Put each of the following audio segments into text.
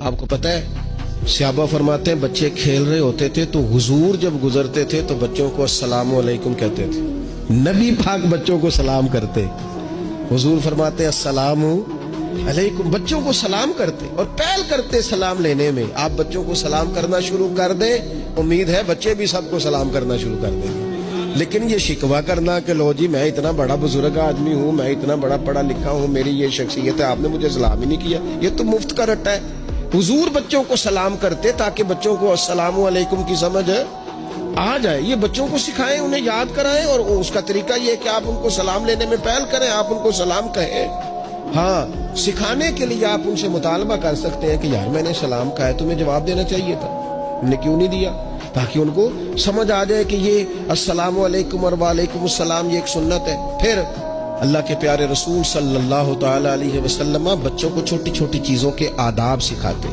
آپ کو پتہ ہے صحابہ فرماتے ہیں بچے کھیل رہے ہوتے تھے تو حضور جب گزرتے تھے تو بچوں کو السلام علیکم کہتے تھے. نبی پاک بچوں کو سلام کرتے. حضور فرماتے ہیں السلام علیکم، بچوں کو سلام کرتے اور پہل کرتے سلام لینے میں. آپ بچوں کو سلام کرنا شروع کر دیں، امید ہے بچے بھی سب کو سلام کرنا شروع کر دیں گے. لیکن یہ شکوہ کرنا کہ لو جی میں اتنا بڑا بزرگ آدمی ہوں، میں اتنا بڑا پڑھا لکھا ہوں، میری یہ شخصیت ہے، آپ نے مجھے سلام ہی نہیں کیا، یہ تو مفت کا رٹا ہے. حضور بچوں کو سلام کرتے تاکہ بچوں کو السلام علیکم کی سمجھ آ جائے. یہ بچوں کو سکھائیں، انہیں یاد کرائیں، اور اس کا طریقہ یہ ہے کہ آپ ان کو سلام لینے میں پہل کریں، آپ ان کو سلام کہیں. ہاں، سکھانے کے لیے آپ ان سے مطالبہ کر سکتے ہیں کہ یار میں نے سلام کہا ہے، تمہیں جواب دینا چاہیے تھا، تم نے کیوں نہیں دیا؟ تاکہ ان کو سمجھ آ جائے کہ یہ السلام علیکم اور وعلیکم السلام یہ ایک سنت ہے. پھر اللہ کے پیارے رسول صلی اللہ تعالی علیہ وسلم بچوں کو چھوٹی چھوٹی چیزوں کے آداب سکھاتے.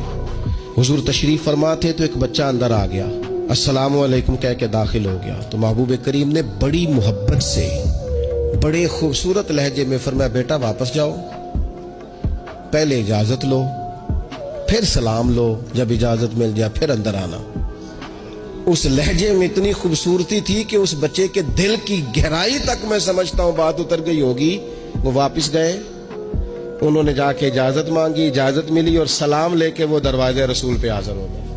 حضور تشریف فرما تھے تو ایک بچہ اندر آ گیا، السلام علیکم کہہ کے داخل ہو گیا. تو محبوب کریم نے بڑی محبت سے بڑے خوبصورت لہجے میں فرمایا بیٹا واپس جاؤ، پہلے اجازت لو، پھر سلام لو، جب اجازت مل جائے پھر اندر آنا. اس لہجے میں اتنی خوبصورتی تھی کہ اس بچے کے دل کی گہرائی تک میں سمجھتا ہوں بات اتر گئی ہوگی. وہ واپس گئے، انہوں نے جا کے اجازت مانگی، اجازت ملی اور سلام لے کے وہ دروازے رسول پہ حاضر ہو گئے.